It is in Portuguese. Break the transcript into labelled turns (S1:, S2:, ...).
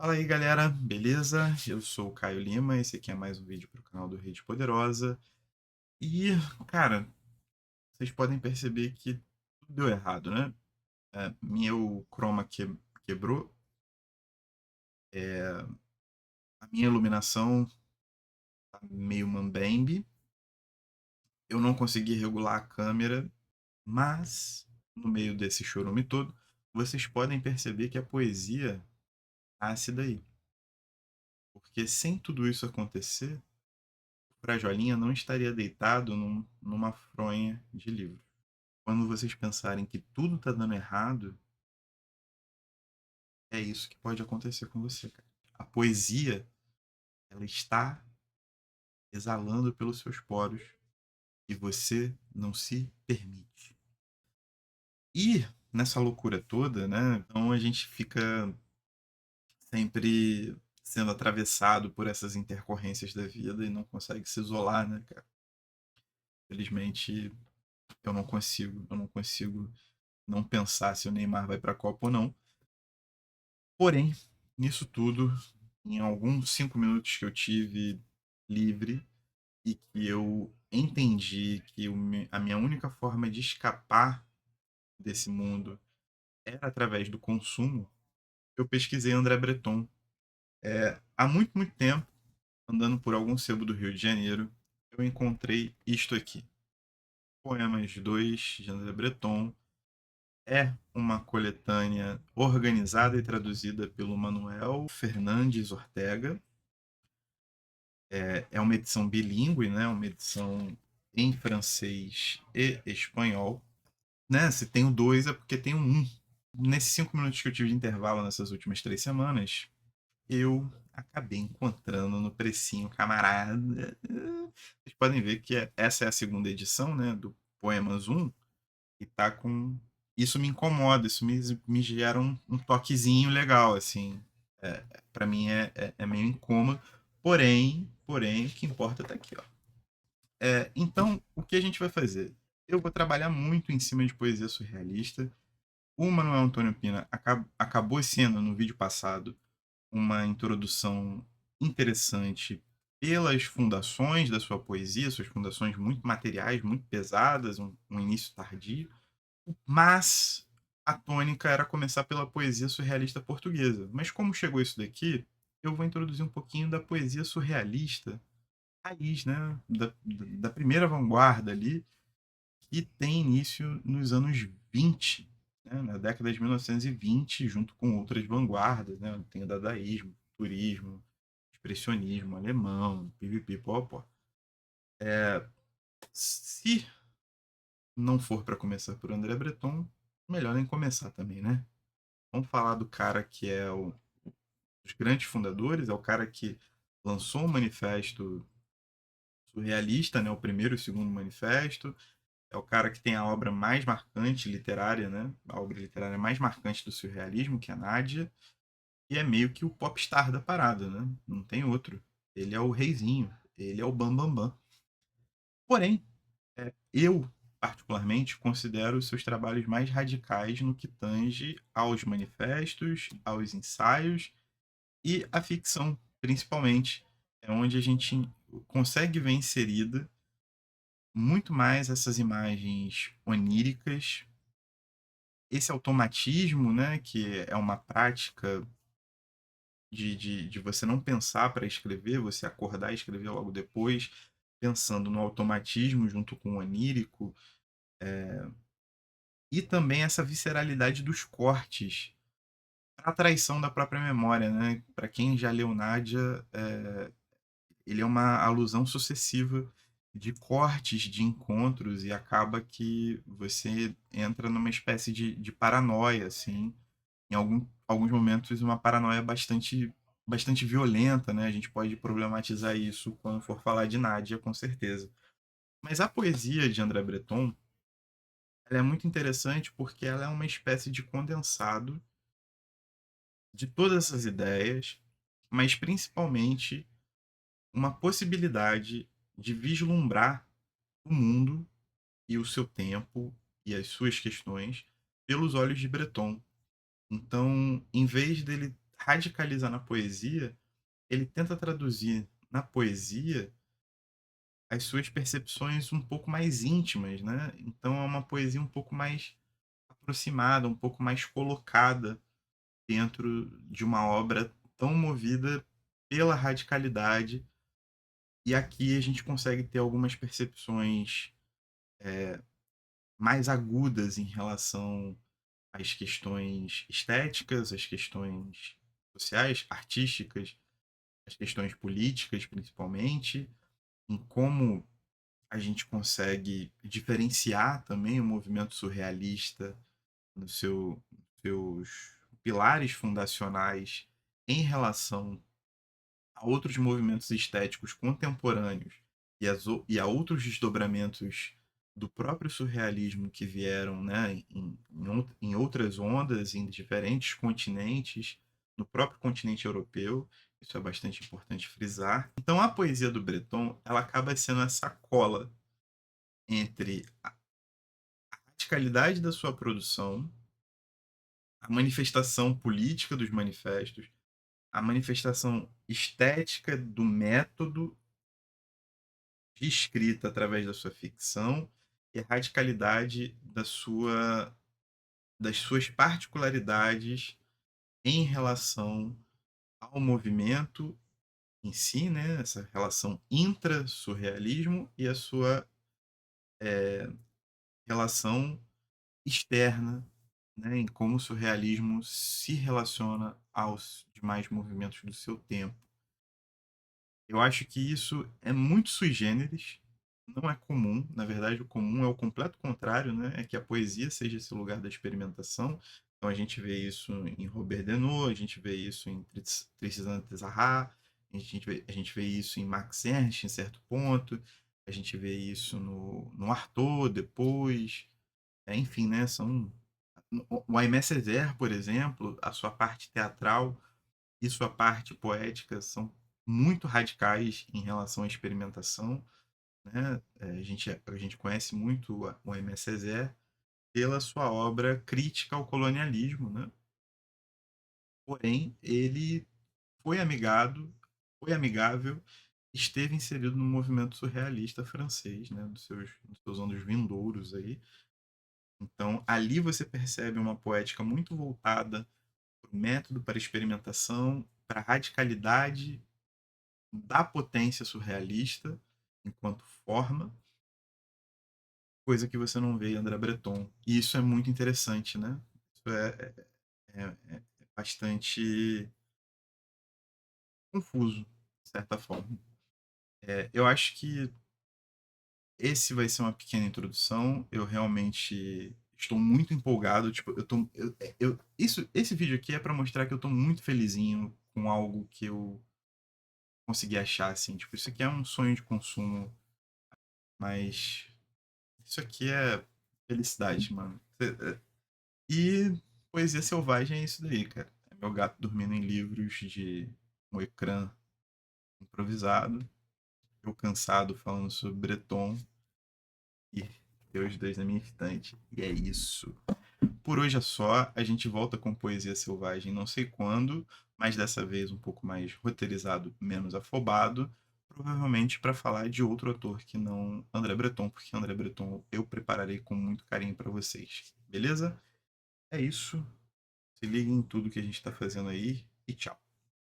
S1: Fala aí, galera, beleza? Eu sou o Caio Lima, esse aqui é mais um vídeo para o canal do Rede Poderosa. E, cara, vocês podem perceber que tudo deu errado, né? Meu chroma quebrou, é, a minha iluminação tá meio mambembe, eu não consegui regular a câmera, mas no meio desse chorume todo, vocês podem perceber que a poesia nasce daí. Porque sem tudo isso acontecer, Prajolinha não estaria deitado numa fronha de livro. Quando vocês pensarem que tudo está dando errado, é isso que pode acontecer com você, cara. A poesia, ela está exalando pelos seus poros e você não se permite. E nessa loucura toda, né? Então a gente fica sempre sendo atravessado por essas intercorrências da vida e não consegue se isolar, né, cara? Felizmente eu não consigo não pensar se o Neymar vai para a Copa ou não. Porém, nisso tudo, em alguns 5 minutos que eu tive livre e que eu entendi que a minha única forma de escapar desse mundo era através do consumo, eu pesquisei André Breton. Há muito, muito tempo, andando por algum sebo do Rio de Janeiro, eu encontrei isto aqui. Poemas 2 de André Breton. É uma coletânea organizada e traduzida pelo Manuel Fernandes Ortega. É uma edição bilíngue, né? Uma edição em francês e espanhol. Né? Se tem o 2 é porque tem o 1. Nesses 5 minutos que eu tive de intervalo nessas últimas 3 semanas, eu acabei encontrando no precinho camarada. Vocês podem ver que essa é a segunda edição, né? Do Poemas 1. E tá com. Isso me incomoda, isso me gera um toquezinho legal, assim. Para mim é meio incômodo. Porém, o que importa tá aqui, ó. Então, o que a gente vai fazer? Eu vou trabalhar muito em cima de poesia surrealista. O Manuel Antônio Pina acabou sendo, no vídeo passado, uma introdução interessante pelas fundações da sua poesia, suas fundações muito materiais, muito pesadas, um início tardio. Mas a tônica era começar pela poesia surrealista portuguesa. Mas como chegou isso daqui, eu vou introduzir um pouquinho da poesia surrealista raiz, né? Da primeira vanguarda ali, que tem início nos anos 20, né? Na década de 1920, junto com outras vanguardas, né? Tem o dadaísmo, futurismo, expressionismo alemão, pipipi, pó. Se não for para começar por André Breton, melhor nem começar também, né? Vamos falar do cara que é um dos grandes fundadores, é o cara que lançou o manifesto surrealista, né, o primeiro e o segundo manifesto, é o cara que tem a obra mais marcante literária, né, a obra literária mais marcante do surrealismo, que é a Nádia, e é meio que o popstar da parada, né? Não tem outro. Ele é o reizinho, ele é o bambambam. Bam, bam. Porém, eu particularmente considero os seus trabalhos mais radicais no que tange aos manifestos, aos ensaios e a ficção, principalmente, é onde a gente consegue ver inserida muito mais essas imagens oníricas, esse automatismo, né, que é uma prática de você não pensar para escrever, você acordar e escrever logo depois, pensando no automatismo junto com o onírico, e também essa visceralidade dos cortes, a traição da própria memória, né? Para quem já leu Nádia, ele é uma alusão sucessiva de cortes de encontros e acaba que você entra numa espécie de paranoia, assim, em alguns momentos uma paranoia bastante violenta, né? A gente pode problematizar isso quando for falar de Nádia, com certeza. Mas a poesia de André Breton, ela é muito interessante porque ela é uma espécie de condensado de todas essas ideias, mas principalmente uma possibilidade de vislumbrar o mundo e o seu tempo e as suas questões pelos olhos de Breton. Então, em vez dele radicaliza na poesia, ele tenta traduzir na poesia as suas percepções um pouco mais íntimas, né? Então é uma poesia um pouco mais aproximada, um pouco mais colocada dentro de uma obra tão movida pela radicalidade. E aqui a gente consegue ter algumas percepções mais agudas em relação às questões estéticas, às questões sociais, artísticas, às questões políticas, principalmente, em como a gente consegue diferenciar também o movimento surrealista nos seus pilares fundacionais em relação a outros movimentos estéticos contemporâneos e a outros desdobramentos do próprio surrealismo que vieram, né, em outras ondas, em diferentes continentes, no próprio continente europeu. Isso é bastante importante frisar. Então, a poesia do Breton, ela acaba sendo essa cola entre a radicalidade da sua produção, a manifestação política dos manifestos, a manifestação estética do método de escrita através da sua ficção e a radicalidade das suas particularidades em relação ao movimento em si, né? Essa relação intra-surrealismo e a sua relação externa, né? Em como o surrealismo se relaciona aos demais movimentos do seu tempo. Eu acho que isso é muito sui generis, não é comum. Na verdade, o comum é o completo contrário, né? É que a poesia seja esse lugar da experimentação. Então a gente vê isso em Robert Denot, a gente vê isso em Tristan Tzara, a gente vê isso em Max Ernst, em certo ponto, a gente vê isso no Artaud depois. Enfim, né? O Aimé Césaire, por exemplo, a sua parte teatral e sua parte poética são muito radicais em relação à experimentação, né? A gente conhece muito o Aimé Césaire pela sua obra crítica ao colonialismo, né? Porém, ele foi amigado, foi amigável, esteve inserido no movimento surrealista francês, né? Dos seus anos vindouros aí. Então, ali você percebe uma poética muito voltada para o método, para a experimentação, para a radicalidade da potência surrealista enquanto forma, coisa que você não vê em André Breton. E isso é muito interessante, né? Isso é bastante confuso, de certa forma. Eu acho que esse vai ser uma pequena introdução. Eu realmente estou muito empolgado. Tipo, esse vídeo aqui é para mostrar que eu estou muito felizinho com algo que eu consegui achar, assim. Tipo, isso aqui é um sonho de consumo, mas isso aqui é felicidade, mano. E poesia selvagem é isso daí, cara. É meu gato dormindo em livros de um ecrã improvisado. Eu cansado falando sobre Breton e ter os dois na minha estante. E é isso. Por hoje é só. A gente volta com poesia selvagem não sei quando, mas dessa vez um pouco mais roteirizado, menos afobado. Provavelmente para falar de outro autor que não André Breton, porque André Breton eu prepararei com muito carinho para vocês. Beleza? É isso. Se liguem em tudo que a gente está fazendo aí e tchau.